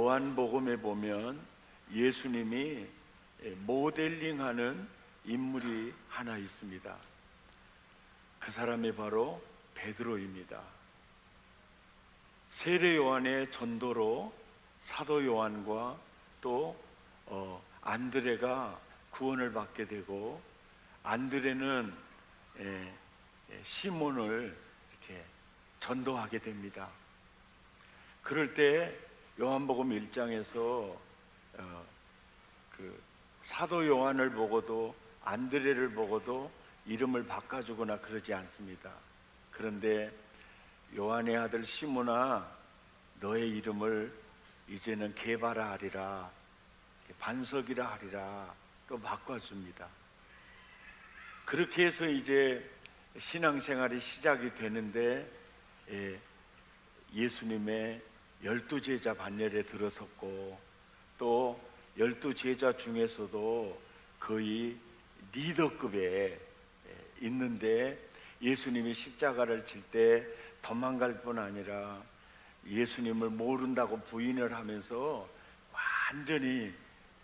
요한복음에 보면 예수님이 모델링하는 인물이 하나 있습니다. 그 사람이 바로 베드로입니다. 세례 요한의 전도로 사도 요한과 또 안드레가 구원을 받게 되고, 안드레는 시몬을 이렇게 전도하게 됩니다. 그럴 때 요한복음 1장에서 그 사도 요한을 보고도 안드레를 보고도 이름을 바꿔주거나 그러지 않습니다. 그런데 요한의 아들 시몬아, 너의 이름을 이제는 게바라 하리라, 반석이라 하리라 또 바꿔줍니다. 그렇게 해서 이제 신앙생활이 시작이 되는데 예수님의 12제자 반열에 들어섰고, 또 12제자 중에서도 거의 리더급에 있는데 예수님이 십자가를 칠 때 도망갈 뿐 아니라 예수님을 모른다고 부인을 하면서 완전히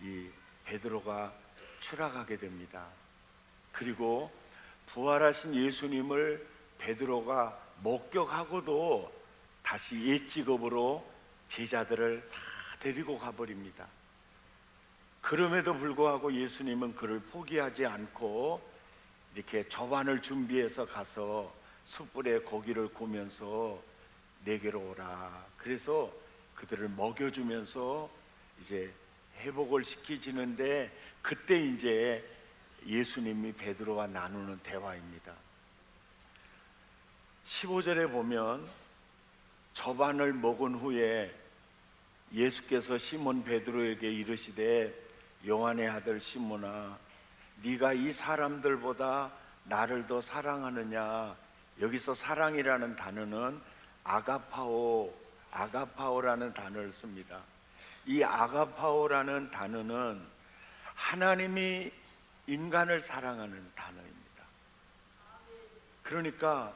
이 베드로가 추락하게 됩니다. 그리고 부활하신 예수님을 베드로가 목격하고도 다시 옛 직업으로 제자들을 다 데리고 가버립니다. 그럼에도 불구하고 예수님은 그를 포기하지 않고 이렇게 저반을 준비해서 가서 숯불에 고기를 구우면서 내게로 오라, 그래서 그들을 먹여주면서 이제 회복을 시키시는데, 그때 이제 예수님이 베드로와 나누는 대화입니다. 15절에 보면 저반을 먹은 후에 예수께서 시몬 베드로에게 이르시되, 요한의 아들 시몬아, 네가 이 사람들보다 나를 더 사랑하느냐. 여기서 사랑이라는 단어는 아가파오라는 단어를 씁니다. 이 아가파오라는 단어는 하나님이 인간을 사랑하는 단어입니다. 그러니까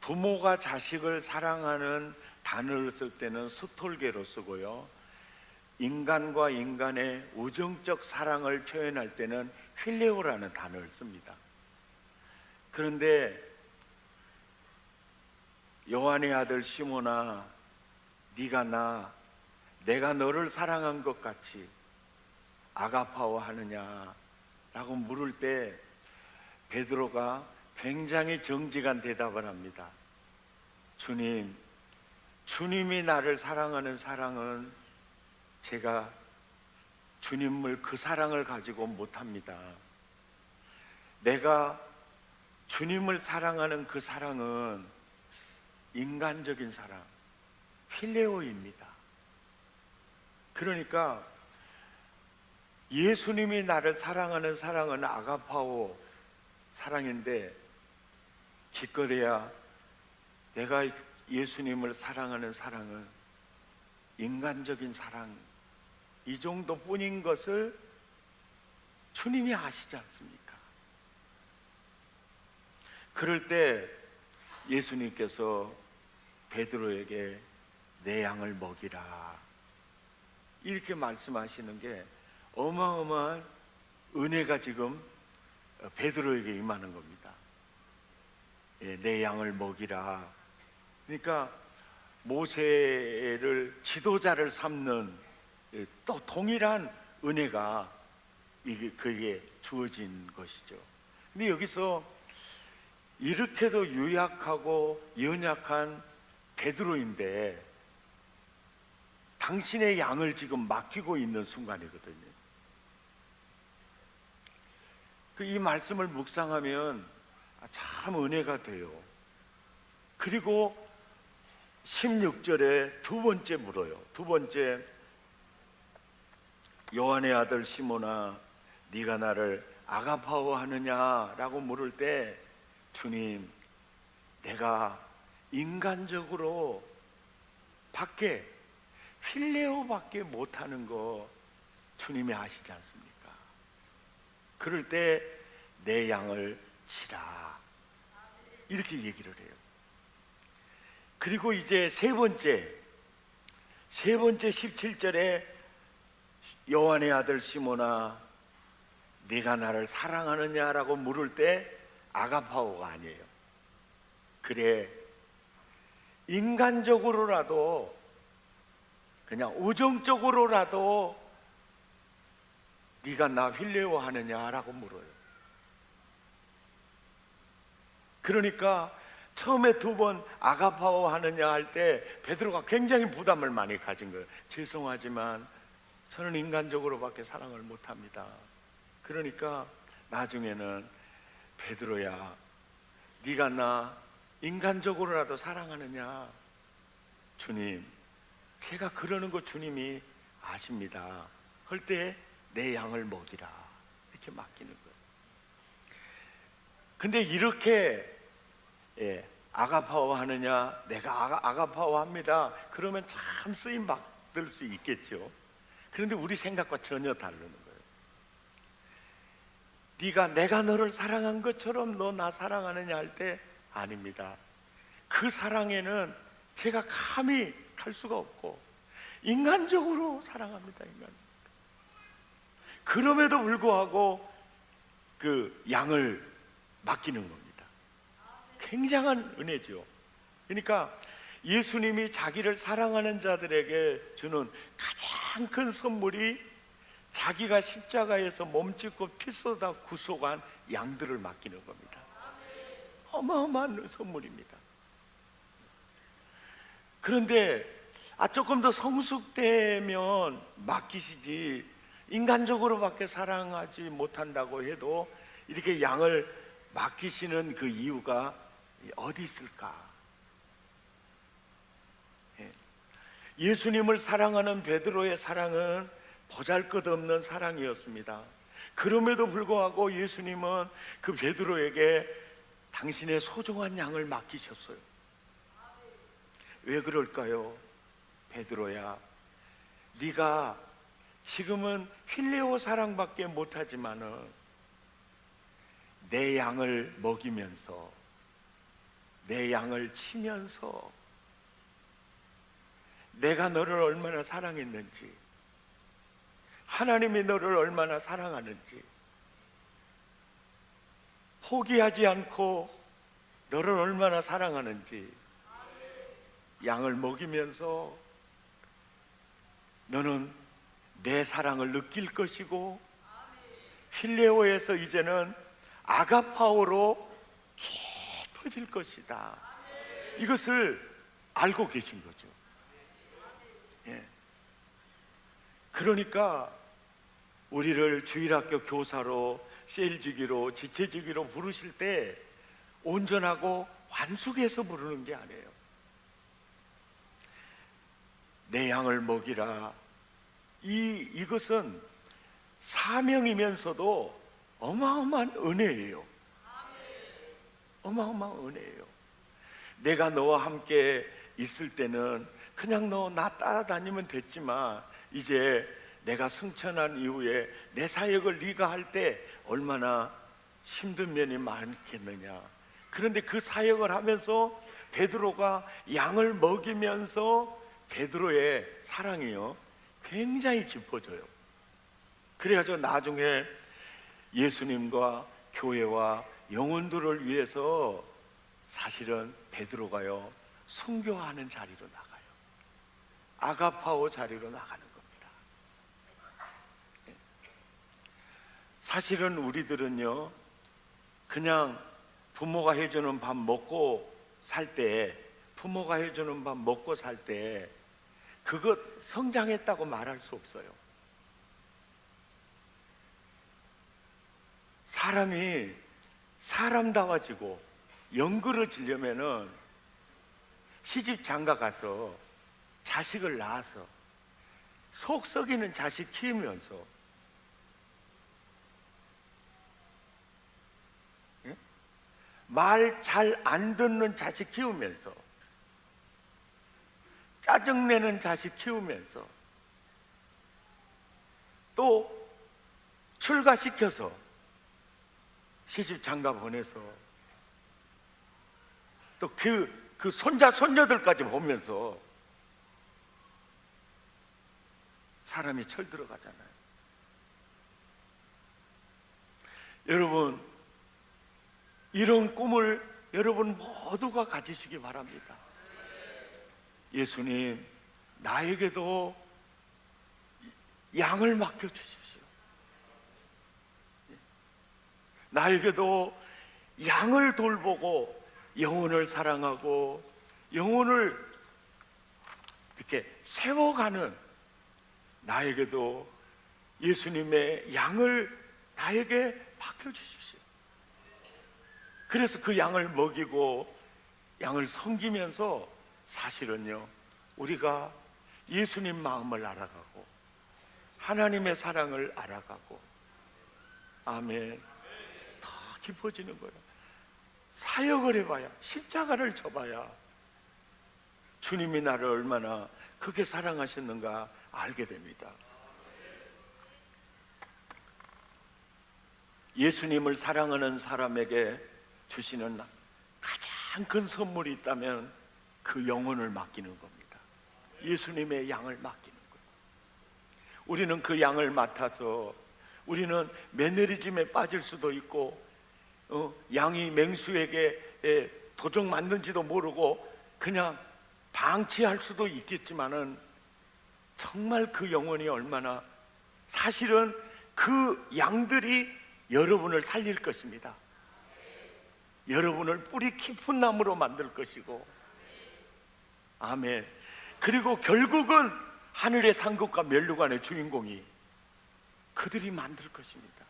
부모가 자식을 사랑하는 단어를 쓸 때는 스톨게로 쓰고요, 인간과 인간의 우정적 사랑을 표현할 때는 필레오라는 단어를 씁니다. 그런데 요한의 아들 시몬아, 네가 내가 너를 사랑한 것 같이 아가파오 하느냐라고 물을 때 베드로가 굉장히 정직한 대답을 합니다. 주님이 나를 사랑하는 사랑은 제가 주님을 그 사랑을 가지고 못합니다. 내가 주님을 사랑하는 그 사랑은 인간적인 사랑, 필레오입니다. 그러니까 예수님이 나를 사랑하는 사랑은 아가파오 사랑인데, 기껏해야 내가 예수님을 사랑하는 사랑은 인간적인 사랑, 이 정도뿐인 것을 주님이 아시지 않습니까? 그럴 때 예수님께서 베드로에게 내 양을 먹이라, 이렇게 말씀하시는 게 어마어마한 은혜가 지금 베드로에게 임하는 겁니다. 내 양을 먹이라. 그러니까 모세를 지도자를 삼는 또 동일한 은혜가 그에게 주어진 것이죠. 근데 여기서 이렇게도 유약하고 연약한 베드로인데 당신의 양을 지금 맡기고 있는 순간이거든요. 이 말씀을 묵상하면 참 은혜가 돼요. 그리고 16절에 두 번째 물어요. 두 번째, 요한의 아들 시몬아, 네가 나를 아가파오 하느냐라고 물을 때, 주님, 내가 인간적으로 밖에 필레오밖에 못하는 거 주님이 아시지 않습니까? 그럴 때 내 양을 치라, 이렇게 얘기를 해요. 그리고 이제 세 번째 세 번째 17절에 요한의 아들 시몬아 네가 나를 사랑하느냐라고 물을 때 아가파오가 아니에요. 그래, 인간적으로라도 그냥 우정적으로라도 네가 나 필레오 하느냐라고 물어요. 그러니까 처음에 두 번 아가파오 하느냐 할 때 베드로가 굉장히 부담을 많이 가진 거예요. 죄송하지만 저는 인간적으로밖에 사랑을 못합니다. 그러니까 나중에는 베드로야 네가 나 인간적으로라도 사랑하느냐? 주님, 제가 그러는 거 주님이 아십니다. 할 때 내 양을 먹이라 이렇게 맡기는 거예요. 근데 이렇게 아가파오 하느냐, 내가 아가파오 합니다, 그러면 참 쓰임 받을 수 있겠죠. 그런데 우리 생각과 전혀 다르는 거예요. 네가 내가 너를 사랑한 것처럼 너 나 사랑하느냐 할 때 아닙니다. 그 사랑에는 제가 감히 갈 수가 없고 인간적으로 사랑합니다. 그럼에도 불구하고 그 양을 맡기는 겁니다. 굉장한 은혜죠. 그러니까 예수님이 자기를 사랑하는 자들에게 주는 가장 큰 선물이 자기가 십자가에서 몸짓고 피 쏟아 구속한 양들을 맡기는 겁니다. 어마어마한 선물입니다. 그런데 조금 더 성숙되면 맡기시지, 인간적으로밖에 사랑하지 못한다고 해도 이렇게 양을 맡기시는 그 이유가 어디 있을까? 예수님을 사랑하는 베드로의 사랑은 보잘것없는 사랑이었습니다. 그럼에도 불구하고 예수님은 그 베드로에게 당신의 소중한 양을 맡기셨어요. 왜 그럴까요? 베드로야, 네가 지금은 필레오 사랑밖에 못하지만은 내 양을 먹이면서 내 양을 치면서 내가 너를 얼마나 사랑했는지, 하나님이 너를 얼마나 사랑하는지, 포기하지 않고 너를 얼마나 사랑하는지 양을 먹이면서 너는 내 사랑을 느낄 것이고 필레오에서 이제는 아가파오로 깊어질 것이다. 이것을 알고 계신 거죠. 그러니까 우리를 주일학교 교사로, 셀지기로, 지체지기로 부르실 때 온전하고 완숙해서 부르는 게 아니에요. 내 양을 먹이라. 이것은 사명이면서도 어마어마한 은혜예요. 어마어마한 은혜예요. 내가 너와 함께 있을 때는 그냥 너 나 따라다니면 됐지만 이제 내가 승천한 이후에 내 사역을 네가 할 때 얼마나 힘든 면이 많겠느냐. 그런데 그 사역을 하면서 베드로가 양을 먹이면서 베드로의 사랑이요 굉장히 깊어져요. 그래가지고 나중에 예수님과 교회와 영혼들을 위해서 사실은 베드로가요 순교하는 자리로 나가요. 아가파오 자리로 나가는 겁니다. 사실은 우리들은요 그냥 부모가 해주는 밥 먹고 살 때, 부모가 해주는 밥 먹고 살 때 그것 성장했다고 말할 수 없어요. 사람이 사람다워지고 영그러지려면은 시집 장가 가서 자식을 낳아서 속 썩이는 자식 키우면서 말 잘 안 듣는 자식 키우면서 짜증내는 자식 키우면서 또 출가시켜서 시집 장가 보내서 또 그 손자 손녀들까지 보면서 사람이 철들어가잖아요. 여러분, 이런 꿈을 여러분 모두가 가지시기 바랍니다. 예수님, 나에게도 양을 맡겨주십시오. 나에게도 양을 돌보고 영혼을 사랑하고 영혼을 이렇게 세워가는, 나에게도 예수님의 양을 나에게 맡겨주십시오. 그래서 그 양을 먹이고 양을 섬기면서 사실은요, 우리가 예수님 마음을 알아가고 하나님의 사랑을 알아가고, 아멘, 더 깊어지는 거예요. 사역을 해봐야, 십자가를 져봐야 주님이 나를 얼마나 크게 사랑하셨는가 알게 됩니다. 예수님을 사랑하는 사람에게 주시는 가장 큰 선물이 있다면 그 영혼을 맡기는 겁니다. 예수님의 양을 맡기는 거예요. 우리는 그 양을 맡아서 우리는 매너리즘에 빠질 수도 있고, 양이 맹수에게 도적 맞는지도 모르고 그냥 방치할 수도 있겠지만은, 정말 그 영혼이 얼마나, 사실은 그 양들이 여러분을 살릴 것입니다. 여러분을 뿌리 깊은 나무로 만들 것이고, 아멘. 그리고 결국은 하늘의 상급과 면류관의 주인공이 그들이 만들 것입니다.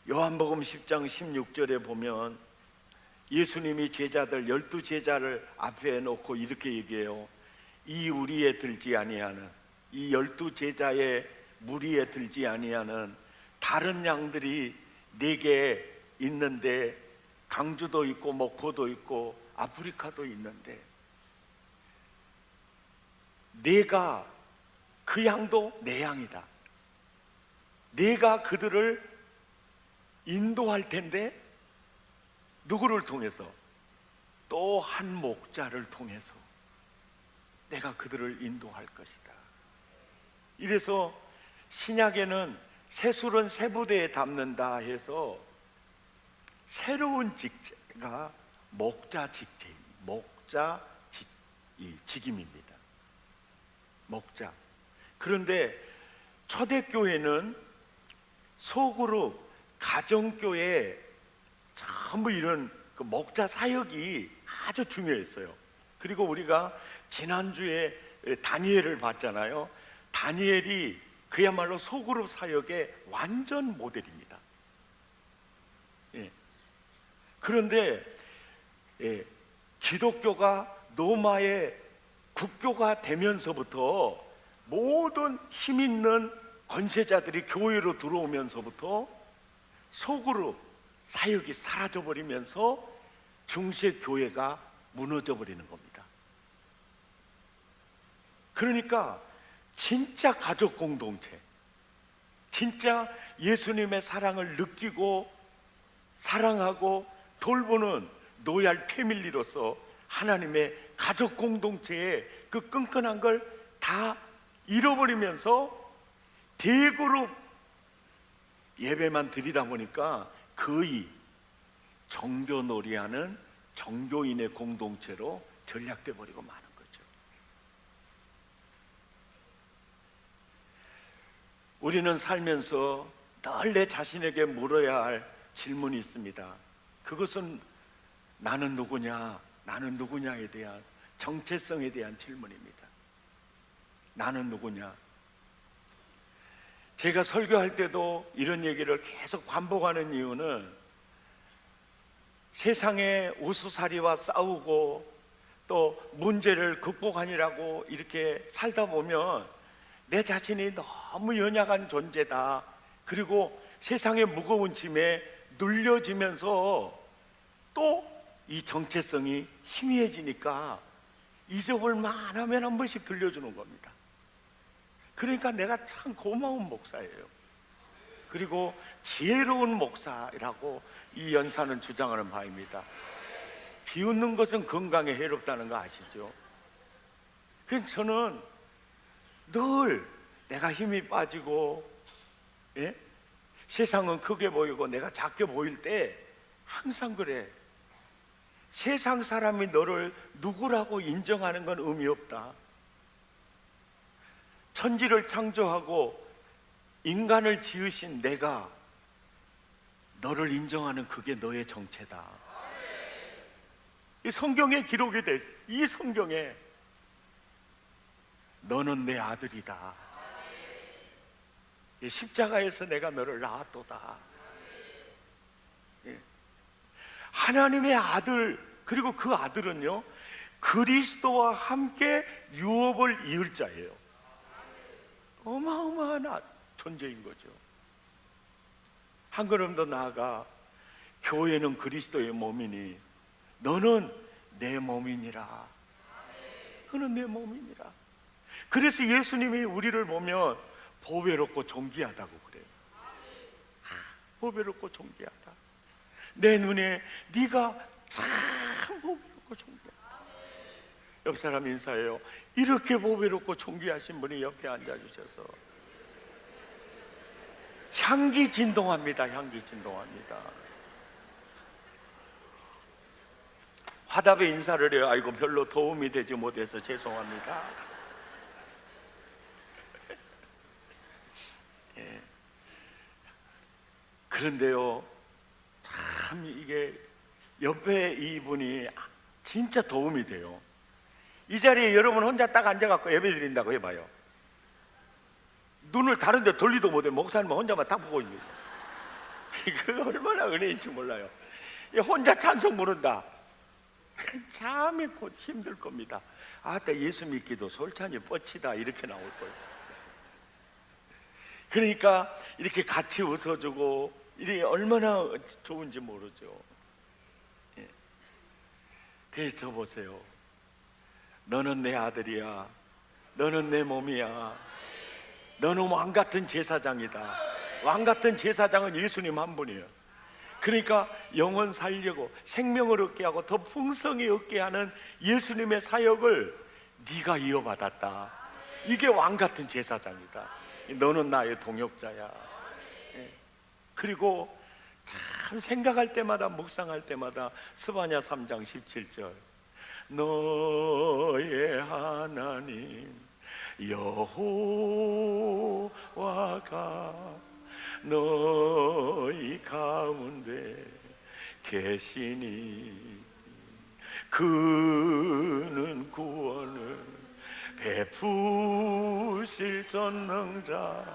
요한복음 10장 16절에 보면 예수님이 제자들 12제자를 앞에 놓고 이렇게 얘기해요. 이 우리에 들지 아니하는, 이 12제자의 무리에 들지 아니하는 다른 양들이 네게 있는데, 강주도 있고 목포도 있고 아프리카도 있는데, 내가 그 양도 내 양이다. 내가 그들을 인도할 텐데, 누구를 통해서? 또 한 목자를 통해서 내가 그들을 인도할 것이다. 이래서 신약에는 세술은 세부대에 담는다 해서 새로운 직제가 목자 직제, 목자 직임입니다. 목자. 그런데 초대교회는 소그룹, 가정교회, 전부 이런 그 목자 사역이 아주 중요했어요. 그리고 우리가 지난주에 다니엘을 봤잖아요. 다니엘이 그야말로 소그룹 사역의 완전 모델입니다. 예. 그런데 기독교가 로마의 국교가 되면서부터 모든 힘 있는 권세자들이 교회로 들어오면서부터 소그룹 사역이 사라져버리면서 중세 교회가 무너져버리는 겁니다. 그러니까 진짜 가족 공동체, 진짜 예수님의 사랑을 느끼고 사랑하고 돌보는 로얄 패밀리로서 하나님의 가족 공동체의 그 끈끈한 걸 다 잃어버리면서 대그룹 예배만 드리다 보니까 거의 정교놀이하는 정교인의 공동체로 전락돼 버리고 마는 거죠. 우리는 살면서 늘 내 자신에게 물어야 할 질문이 있습니다. 그것은 나는 누구냐, 나는 누구냐에 대한 정체성에 대한 질문입니다. 나는 누구냐? 제가 설교할 때도 이런 얘기를 계속 반복하는 이유는, 세상에 우수사리와 싸우고 또 문제를 극복하느라고 이렇게 살다 보면 내 자신이 너무 연약한 존재다. 그리고 세상의 무거운 짐에 눌려지면서 또 이 정체성이 희미해지니까 잊어볼만 하면 한 번씩 들려주는 겁니다. 그러니까 내가 참 고마운 목사예요. 그리고 지혜로운 목사라고 이 연사는 주장하는 바입니다. 비웃는 것은 건강에 해롭다는 거 아시죠? 그래서 저는 늘 내가 힘이 빠지고, 예? 세상은 크게 보이고 내가 작게 보일 때 항상 그래. 세상 사람이 너를 누구라고 인정하는 건 의미 없다. 천지를 창조하고 인간을 지으신 내가 너를 인정하는 그게 너의 정체다. 이 성경에 기록이 돼. 이 성경에 너는 내 아들이다. 이 십자가에서 내가 너를 낳았도다. 예. 하나님의 아들, 그리고 그 아들은요 그리스도와 함께 유업을 이을 자예요. 어마어마한 존재인 거죠. 한 걸음 더 나아가 교회는 그리스도의 몸이니 너는 내 몸이니라. 너는 내 몸이니라. 그래서 예수님이 우리를 보면 보배롭고 존귀하다고 그래요. 보배롭고 존귀하다. 내 눈에 네가 참 보배롭고 존귀하다. 옆 사람 인사해요. 이렇게 보배롭고 존귀하신 분이 옆에 앉아주셔서 향기 진동합니다. 향기 진동합니다. 화답에 인사를 해요. 아이고 별로 도움이 되지 못해서 죄송합니다. 예. 그런데요 참 이게 옆에 이분이 진짜 도움이 돼요. 이 자리에 여러분 혼자 딱 앉아갖고 예배 드린다고 해봐요. 눈을 다른 데 돌리도 못해. 목사님은 혼자만 딱 보고 있는 거예요. 이거 얼마나 은혜인지 몰라요. 혼자 찬송 부른다. 참 힘들 겁니다. 아따 예수 믿기도 솔찬히 뻗치다 이렇게 나올 거예요. 그러니까 이렇게 같이 웃어주고 이게 얼마나 좋은지 모르죠. 예. 그래서 저 보세요. 너는 내 아들이야. 너는 내 몸이야. 너는 왕같은 제사장이다. 왕같은 제사장은 예수님 한 분이에요. 그러니까 영혼 살려고 생명을 얻게 하고 더 풍성히 얻게 하는 예수님의 사역을 네가 이어받았다. 이게 왕같은 제사장이다. 너는 나의 동역자야. 그리고 참 생각할 때마다 묵상할 때마다 스바냐 3장 17절 너의 하나님 여호와가 너희 가운데 계시니 그는 구원을 베푸실 전능자시라.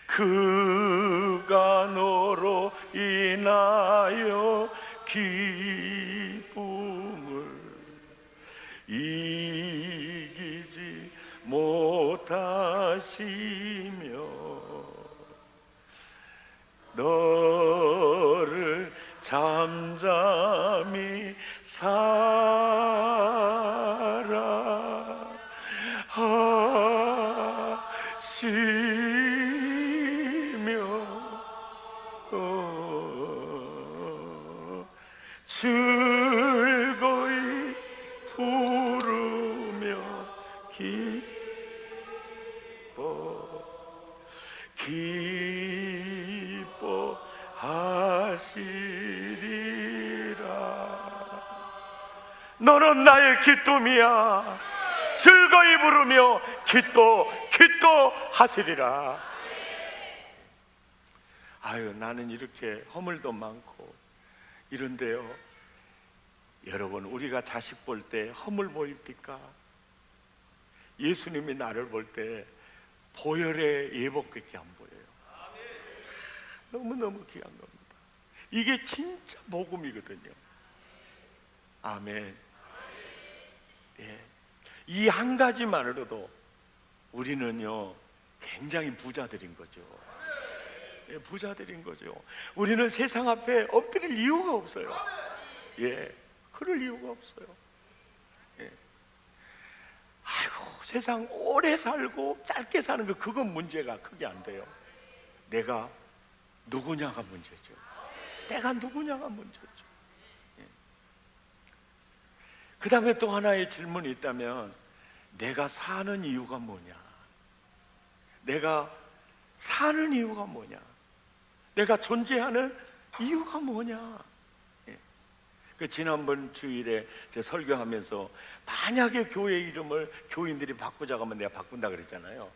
그가 너로 인하여 기쁨을 이기지 못하시며 너를 잠잠히 즐거이 부르며 기뻐하시리라. 너는 나의 기쁨이야. 즐거이 부르며 기뻐하시리라. 아유, 나는 이렇게 허물도 많고 이런데요, 여러분, 우리가 자식 볼 때 허물 보입니까? 예수님이 나를 볼 때 보혈의 예복밖에 안 보여요. 너무너무 귀한 겁니다. 이게 진짜 복음이거든요. 아멘. 예. 이 한 가지만으로도 우리는요 굉장히 부자들인 거죠. 예, 부자들인 거죠. 우리는 세상 앞에 엎드릴 이유가 없어요. 예, 그럴 이유가 없어요. 예. 아이고, 세상 오래 살고 짧게 사는 거, 그건 문제가 크게 안 돼요. 내가 누구냐가 문제죠. 내가 누구냐가 문제죠. 그 다음에 또 하나의 질문이 있다면, 내가 사는 이유가 뭐냐? 내가 사는 이유가 뭐냐? 내가 존재하는 이유가 뭐냐? 그 지난번 주일에 제 설교하면서 만약에 교회 이름을 교인들이 바꾸자고 하면 내가 바꾼다 그랬잖아요.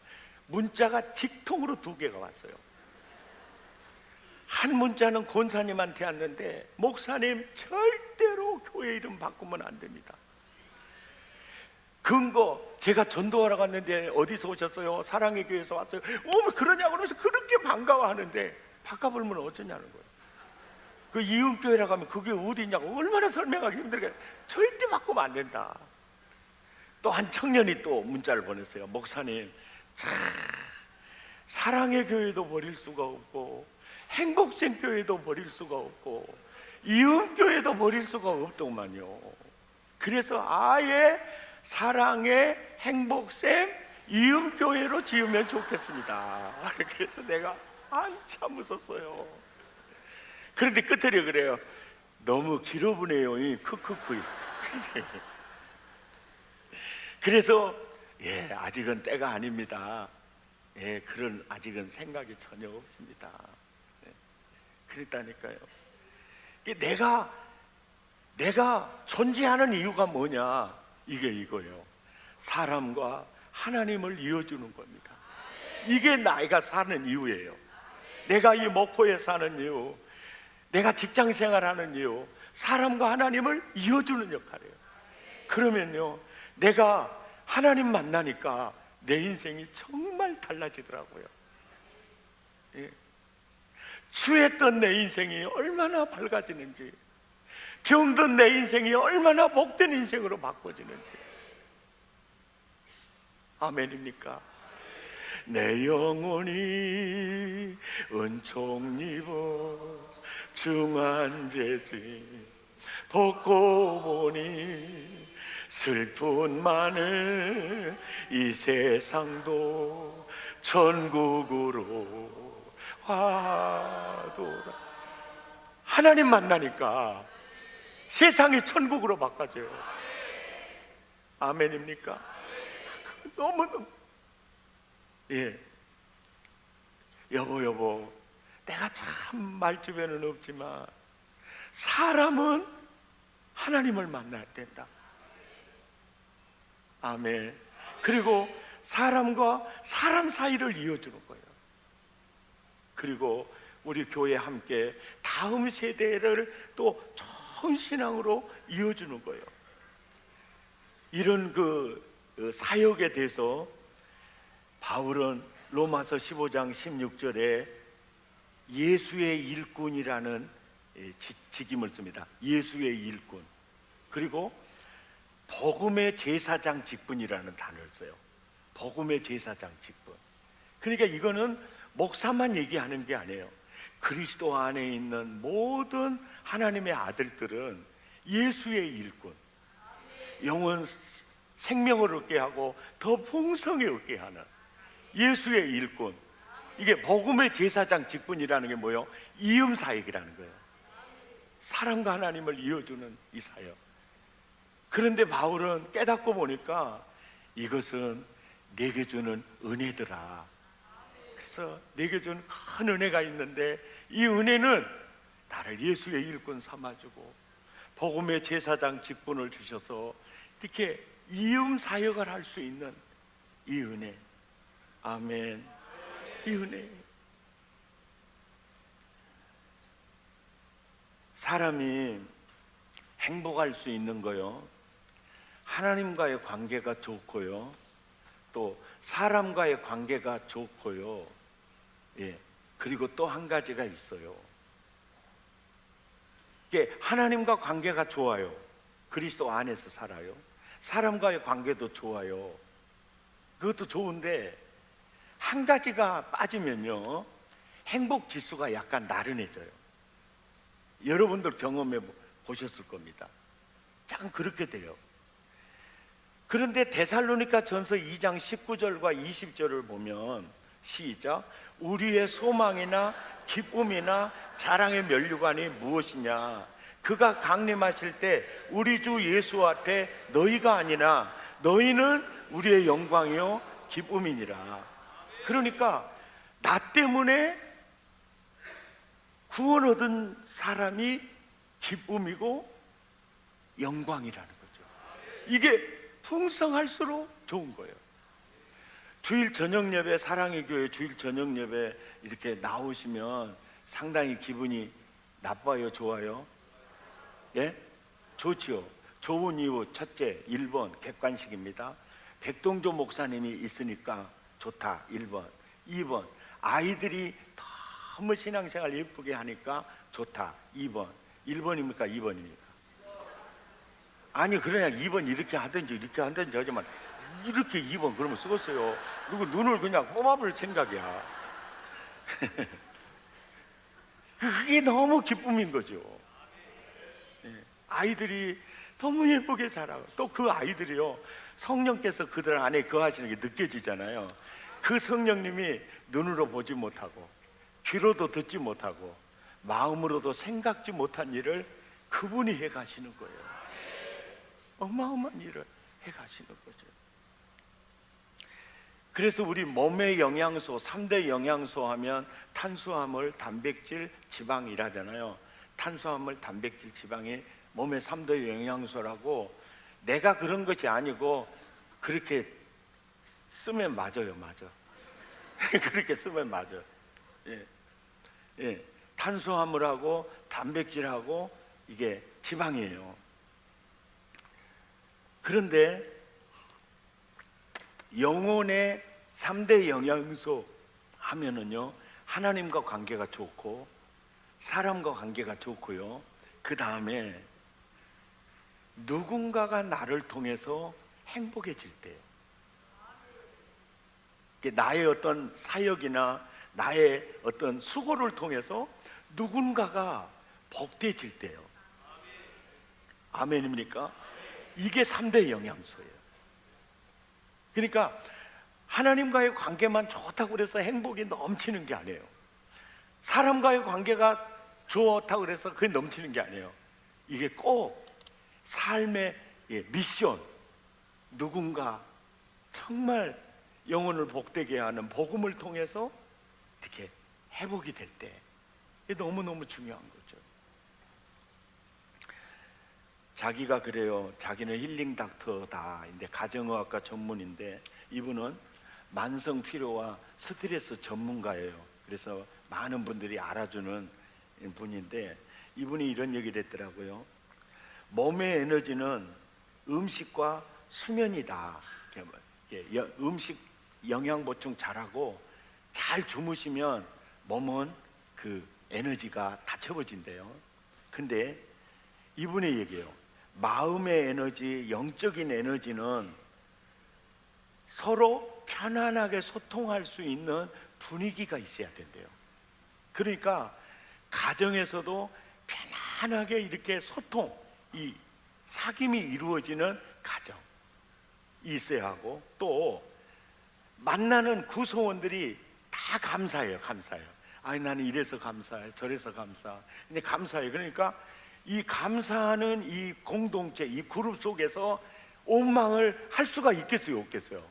문자가 직통으로 2개가 왔어요. 한 문자는 권사님한테 왔는데, 목사님 절대로 교회 이름 바꾸면 안 됩니다. 근거, 제가 전도하러 갔는데 어디서 오셨어요? 사랑의 교회에서 왔어요. 그러냐고 그러면서 그렇게 반가워하는데 바꿔보면 어쩌냐는 거예요. 그 이음교회라고 하면 그게 어디냐고 얼마나 설명하기 힘들게. 절대 바꾸면 안 된다. 또 한 청년이 또 문자를 보냈어요. 목사님, 참 사랑의 교회도 버릴 수가 없고 행복생 교회도 버릴 수가 없고 이음교회도 버릴 수가 없더만요. 그래서 아예 사랑의 행복생 이음교회로 지으면 좋겠습니다. 그래서 내가 한참 웃었어요. 그런데 끝에 그래요. 너무 길어보네요. 크크크. 그래서 아직은 때가 아닙니다. 그런 아직은 생각이 전혀 없습니다. 그랬다니까요. 내가 존재하는 이유가 뭐냐? 이거예요. 사람과 하나님을 이어주는 겁니다. 이게 내가 사는 이유예요. 내가 이 목포에 사는 이유, 내가 직장 생활하는 이유, 사람과 하나님을 이어주는 역할이에요. 그러면요, 내가 하나님 만나니까 내 인생이 정말 달라지더라고요. 추했던 내 인생이 얼마나 밝아지는지, 병든 내 인생이 얼마나 복된 인생으로 바꿔지는지. 아멘입니까? 내 영혼이 은총 입어 중한죄지 벗고 보니 슬픈 많은 이 세상도 천국으로 화도다. 하나님 만나니까 세상이 천국으로 바꿔져요. 아멘입니까? 너무너무. 여보, 내가 참 말주변은 없지만 사람은 하나님을 만나야 된다. 아멘. 그리고 사람과 사람 사이를 이어주는 거예요. 그리고 우리 교회 함께 다음 세대를 또 좋은 신앙으로 이어주는 거예요. 이런 그 사역에 대해서 바울은 로마서 15장 16절에 예수의 일꾼이라는 직임을 씁니다. 예수의 일꾼. 그리고 복음의 제사장 직분이라는 단어를 써요. 복음의 제사장 직분. 그러니까 이거는 목사만 얘기하는 게 아니에요. 그리스도 안에 있는 모든 하나님의 아들들은 예수의 일꾼, 영원 생명을 얻게 하고 더 풍성히 얻게 하는 예수의 일꾼. 이게 복음의 제사장 직분이라는 게 뭐예요? 이음 사역이라는 거예요. 사람과 하나님을 이어주는 이 사역. 그런데 바울은 깨닫고 보니까 이것은 내게 주는 은혜더라. 그래서 내게 준 큰 은혜가 있는데 이 은혜는 나를 예수의 일꾼 삼아주고 복음의 제사장 직분을 주셔서 이렇게 이음 사역을 할 수 있는 이 은혜. 아멘. 이 은혜. 사람이 행복할 수 있는 거요, 하나님과의 관계가 좋고요, 또 사람과의 관계가 좋고요. 그리고 또 한 가지가 있어요. 이게 하나님과 관계가 좋아요. 그리스도 안에서 살아요. 사람과의 관계도 좋아요. 그것도 좋은데 한 가지가 빠지면요, 행복 지수가 약간 나른해져요. 여러분들 경험해 보셨을 겁니다. 참 그렇게 돼요. 그런데 데살로니가 전서 2장 19절과 20절을 보면 시작. 우리의 소망이나 기쁨이나 자랑의 면류관이 무엇이냐? 그가 강림하실 때 우리 주 예수 앞에 너희가 아니나 너희는 우리의 영광이요 기쁨이니라. 그러니까 나 때문에 구원 얻은 사람이 기쁨이고 영광이라는 거죠. 이게 풍성할수록 좋은 거예요. 주일 저녁 예배, 사랑의 교회 주일 저녁 예배 이렇게 나오시면 상당히 기분이 나빠요, 좋아요? 예? 좋지요. 좋은 이유 첫째, 1번 객관식입니다. 백동조 목사님이 있으니까 좋다, 1번. 2번 아이들이 너무 신앙생활 예쁘게 하니까 좋다, 2번. 1번입니까? 2번입니까? 아니 그냥 2번 이렇게 하든지 이렇게 하든지 하지만 이렇게 2번 그러면 쓰겠어요. 그리고 눈을 그냥 뽑아볼 생각이야. 그게 너무 기쁨인 거죠. 아이들이 너무 예쁘게 자라고 또 그 아이들이요 성령께서 그들 안에 거하시는 게 느껴지잖아요. 그 성령님이 눈으로 보지 못하고 귀로도 듣지 못하고 마음으로도 생각지 못한 일을 그분이 해가시는 거예요. 어마어마한 일을 해가시는 거죠. 그래서 우리 몸의 영양소 3대 영양소 하면 탄수화물, 단백질, 지방이라잖아요. 탄수화물, 단백질, 지방이 몸의 3대 영양소라고 내가 그런 것이 아니고 그렇게 쓰면 맞아요. 맞아. 그렇게 쓰면 맞아. 예. 예. 탄수화물하고 단백질하고 이게 지방이에요. 그런데 영혼의 3대 영양소 하면은요 하나님과 관계가 좋고 사람과 관계가 좋고요, 그 다음에 누군가가 나를 통해서 행복해질 때, 나의 어떤 사역이나 나의 어떤 수고를 통해서 누군가가 복되어질 때요. 아멘입니까? 이게 3대 영양소예요. 그러니까 하나님과의 관계만 좋다고 그래서 행복이 넘치는 게 아니에요. 사람과의 관계가 좋다고 그래서 그게 넘치는 게 아니에요. 이게 꼭 삶의 미션, 누군가 정말 영혼을 복되게 하는 복음을 통해서 이렇게 회복이 될 때, 이게 너무너무 중요한 거죠. 자기가 그래요. 자기는 힐링 닥터다. 근데 가정의학과 전문인데 이분은 만성 피로와 스트레스 전문가예요. 그래서 많은 분들이 알아주는 분인데 이분이 이런 얘기를 했더라고요. 몸의 에너지는 음식과 수면이다. 음식 영양 보충 잘하고 잘 주무시면 몸은 그 에너지가 다 채워진대요. 근데 이분의 얘기예요. 마음의 에너지, 영적인 에너지는 서로 편안하게 소통할 수 있는 분위기가 있어야 된대요. 그러니까 가정에서도 편안하게 이렇게 소통, 이 사귐이 이루어지는 가정이 있어야 하고, 또 만나는 구성원들이 다 감사해요. 감사해요. 아니 나는 이래서 감사해, 저래서 감사. 근데 감사해. 그러니까 이 감사하는 이 공동체, 이 그룹 속에서 원망을 할 수가 있겠어요? 없겠어요?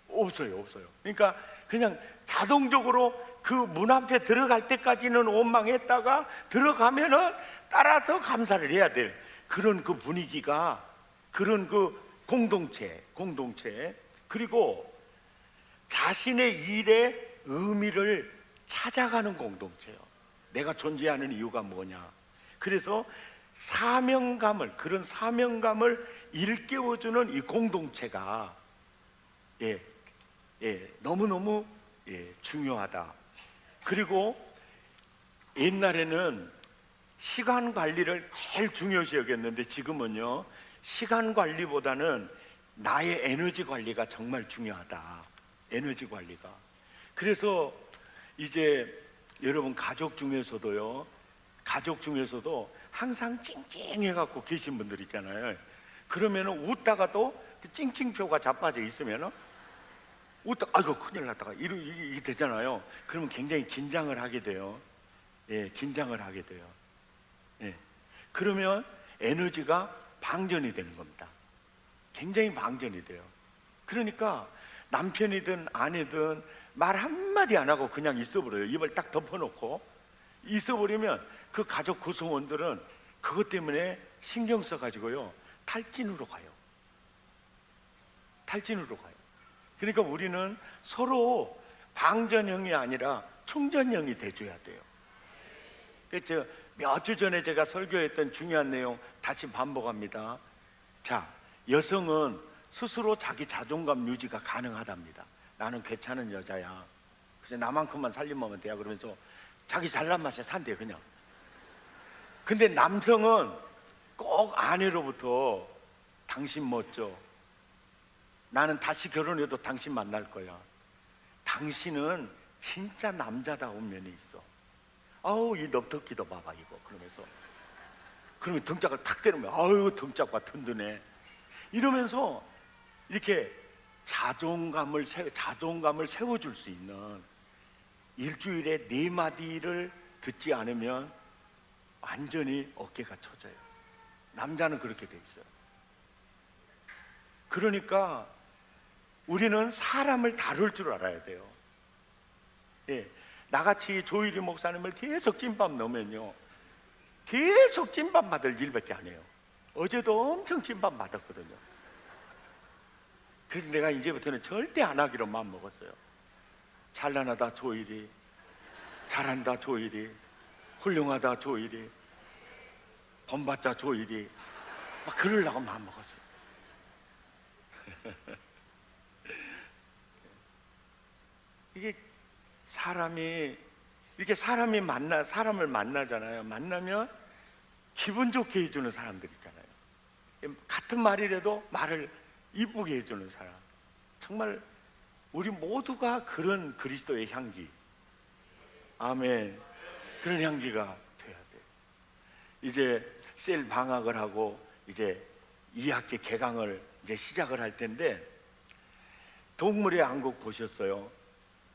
없어요. 그러니까 그냥 자동적으로 그 문 앞에 들어갈 때까지는 원망했다가 들어가면은 따라서 감사를 해야 될 그런 그 분위기가, 그런 그 공동체, 그리고 자신의 일의 의미를 찾아가는 공동체요. 내가 존재하는 이유가 뭐냐. 그래서 그런 사명감을 일깨워주는 이 공동체가 너무너무 중요하다. 그리고 옛날에는 시간 관리를 제일 중요시 여겼는데 지금은요 시간 관리보다는 나의 에너지 관리가 정말 중요하다. 에너지 관리가. 그래서 이제 여러분 가족 중에서도 항상 찡찡해 갖고 계신 분들 있잖아요. 그러면은 웃다가도 그 찡찡표가 자빠져 있으면은 웃다가 아이고 큰일 났다가 이게 되잖아요. 그러면 굉장히 긴장을 하게 돼요. 예, 긴장을 하게 돼요. 예, 그러면 에너지가 방전이 되는 겁니다. 굉장히 방전이 돼요. 그러니까 남편이든 아내든 말 한마디 안 하고 그냥 있어버려요. 입을 딱 덮어놓고 있어버리면 그 가족 구성원들은 그것 때문에 신경 써가지고요 탈진으로 가요. 탈진으로 가요. 그러니까 우리는 서로 방전형이 아니라 충전형이 돼줘야 돼요. 그렇죠? 몇 주 전에 제가 설교했던 중요한 내용 다시 반복합니다. 자, 여성은 스스로 자기 자존감 유지가 가능하답니다. 나는 괜찮은 여자야. 그래서 나만큼만 살림하면 돼요. 그러면서 자기 잘난 맛에 산대요, 그냥. 근데 남성은 꼭 아내로부터 당신 멋져. 나는 다시 결혼해도 당신 만날 거야. 당신은 진짜 남자다운 면이 있어. 아우, 이 넙터기도 봐봐, 이거. 그러면서. 그러면 등짝을 탁 때리면, 아유, 등짝과 든든해. 이러면서 이렇게 자존감을 세워줄 수 있는 일주일에 4마디를 듣지 않으면 완전히 어깨가 처져요. 남자는 그렇게 돼 있어요. 그러니까 우리는 사람을 다룰 줄 알아야 돼요. 예, 나같이 조일이 목사님을 계속 찐밥 넣으면요 계속 찐밥 받을 일밖에 안 해요. 어제도 엄청 찐밥 받았거든요. 그래서 내가 이제부터는 절대 안 하기로 마음 먹었어요. 찬란하다 조일이, 잘한다 조일이, 훌륭하다 조일이, 본받자 조일이, 막 그러려고 마음 먹었어요. 이게 이렇게 사람을 만나잖아요. 만나면 기분 좋게 해주는 사람들 있잖아요. 같은 말이라도 말을 이쁘게 해주는 사람. 정말 우리 모두가 그런 그리스도의 향기, 아멘, 그런 향기가 돼야 돼요. 이제 셀 방학을 하고 이제 2학기 개강을 이제 시작을 할 텐데, 동물의 왕국 보셨어요?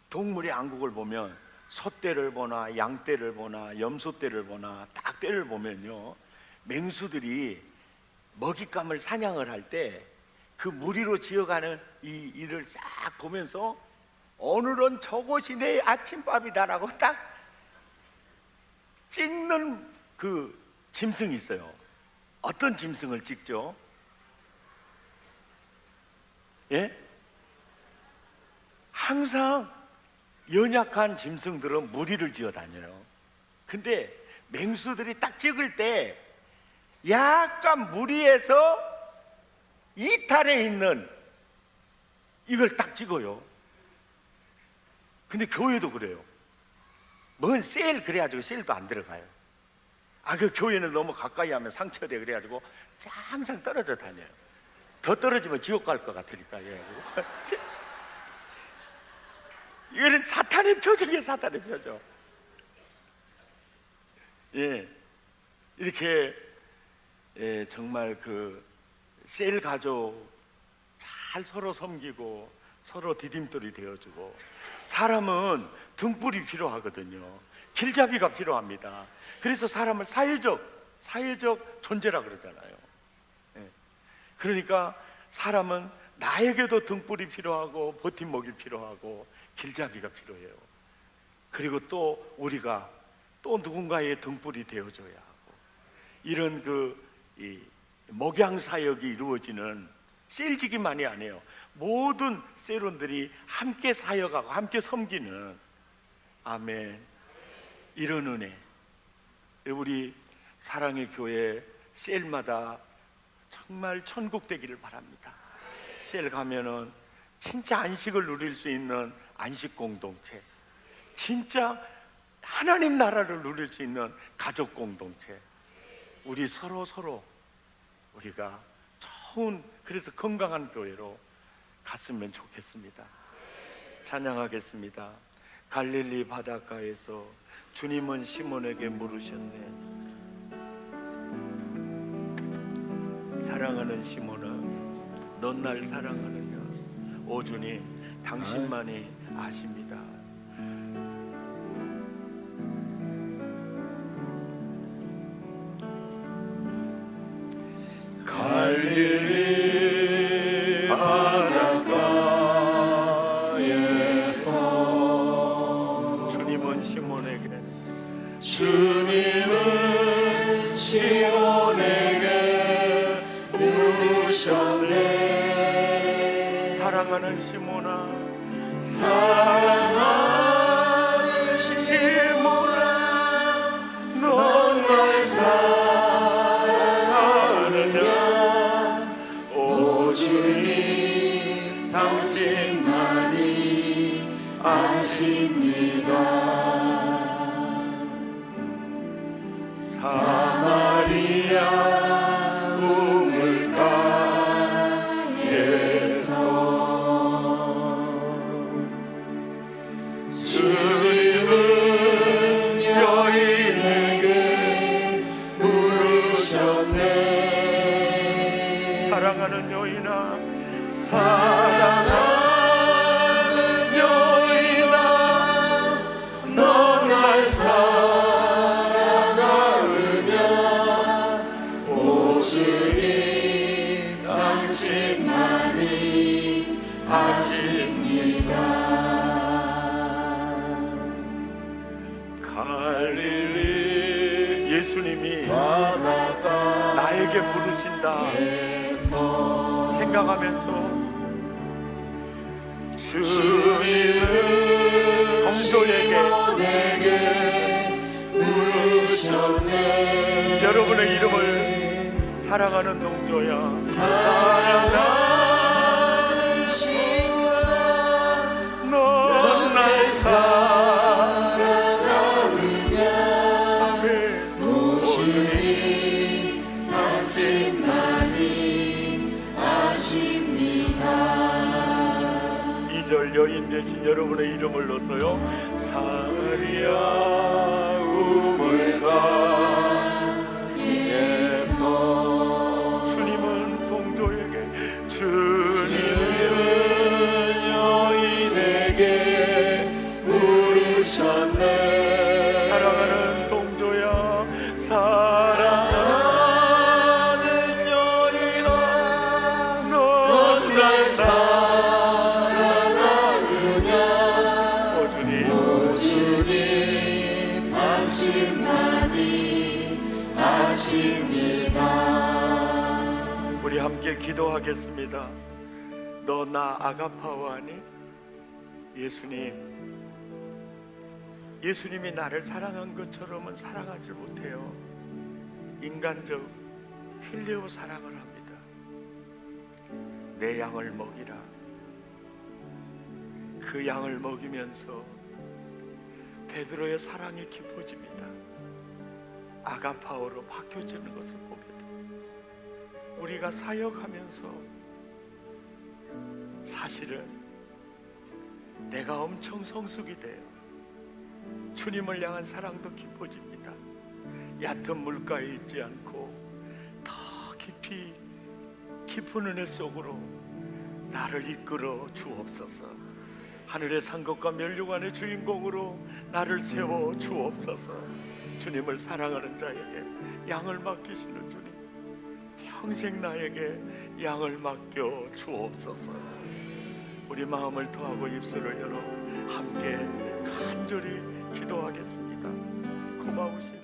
동물의 왕국을 보면 소떼를 보나 양떼를 보나 염소떼를 보나 닭떼를 보면요 맹수들이 먹잇감을 사냥을 할 때 그 무리로 지어가는 이 일을 싹 보면서 오늘은 저것이 내 아침밥이다라고 딱 찍는 그 짐승이 있어요. 어떤 짐승을 찍죠? 예? 항상 연약한 짐승들은 무리를 지어 다녀요. 근데 맹수들이 딱 찍을 때 약간 무리에서 이탈해 있는 이걸 딱 찍어요. 근데 교회도 그래요. 뭔 셀 그래가지고 셀도 안 들어가요. 그 교회는 너무 가까이 하면 상처돼 그래가지고 항상 떨어져 다녀요. 더 떨어지면 지옥 갈 것 같으니까. 이거는 사탄의 표적이에요. 사탄의 표적. 예, 이렇게 정말 그 셀 가족 잘 서로 섬기고 서로 디딤돌이 되어주고, 사람은 등불이 필요하거든요. 길잡이가 필요합니다. 그래서 사람을 사회적 존재라 그러잖아요. 예. 그러니까 사람은 나에게도 등불이 필요하고 버팀목이 필요하고 길잡이가 필요해요. 그리고 또 우리가 또 누군가의 등불이 되어줘야 하고, 이런 이 목양 사역이 이루어지는 셀지기만이 아니에요. 모든 셀원들이 함께 사역하고 함께 섬기는, 아멘, 이런 은혜. 우리 사랑의 교회 셀마다 정말 천국 되기를 바랍니다. 셀 가면은 진짜 안식을 누릴 수 있는 안식 공동체, 진짜 하나님 나라를 누릴 수 있는 가족 공동체, 우리 서로 우리가 좋은, 그래서 건강한 교회로 갔으면 좋겠습니다. 찬양하겠습니다. 갈릴리 바닷가에서 주님은 시몬에게 물으셨네. 사랑하는 시몬아, 넌 날 사랑하느냐? 오 주님, 당신만이 아십니다. 갈릴리 바닷가에서 주님은 시몬에게 물으셨네. 사랑하는 시몬아, 사랑하는 시몬아, 넌 날 사랑하느냐. 오 주님, 당신만이 아십니다. 사마리아 우물가에서 주님은 여인에게 물으셨네. 사랑하는 여인아, 사랑하는 여인아, 넌 날 사랑하느냐. 오 주님, 당신만이 아십니다. 갈릴리 예수님이 바닷가 나에게 부르신다 생각하면서 주님은 시몬에게 물으셨네. 여러분의 이름을 사랑하는 농조야, 사랑하는 시몬아, 넌 날 사랑하느냐. 오 주님, 당신만이 아십니다. 2절 여인 대신 여러분의 이름을 넣어서요. 사마리아 우물가에서 주님은 동조에게 여인에게 물으셨네. 사랑하는 동조야, 사랑하는 여인아, 넌 날 사랑하느냐. 오 주님, 오 주님, 당신만이 아십니다. 우리 함께 기도하겠습니다. 너 나 아가파워하니? 예수님이 나를 사랑한 것처럼은 사랑하지 못해요. 인간적 필레오 사랑을 합니다. 내 양을 먹이라. 그 양을 먹이면서 베드로의 사랑이 깊어집니다. 아가파오로 바뀌어지는 것을 보게 돼요. 우리가 사역하면서 사실은 내가 엄청 성숙이 돼요. 주님을 향한 사랑도 깊어집니다. 얕은 물가에 있지 않고 더 깊이 깊은 은혜 속으로 나를 이끌어 주옵소서. 하늘의 상급과 면류관의 주인공으로 나를 세워 주옵소서. 주님을 사랑하는 자에게 양을 맡기시는 주님, 평생 나에게 양을 맡겨 주옵소서. 우리 마음을 토하고 입술을 열어 함께 간절히 기도하겠습니다. 고마우신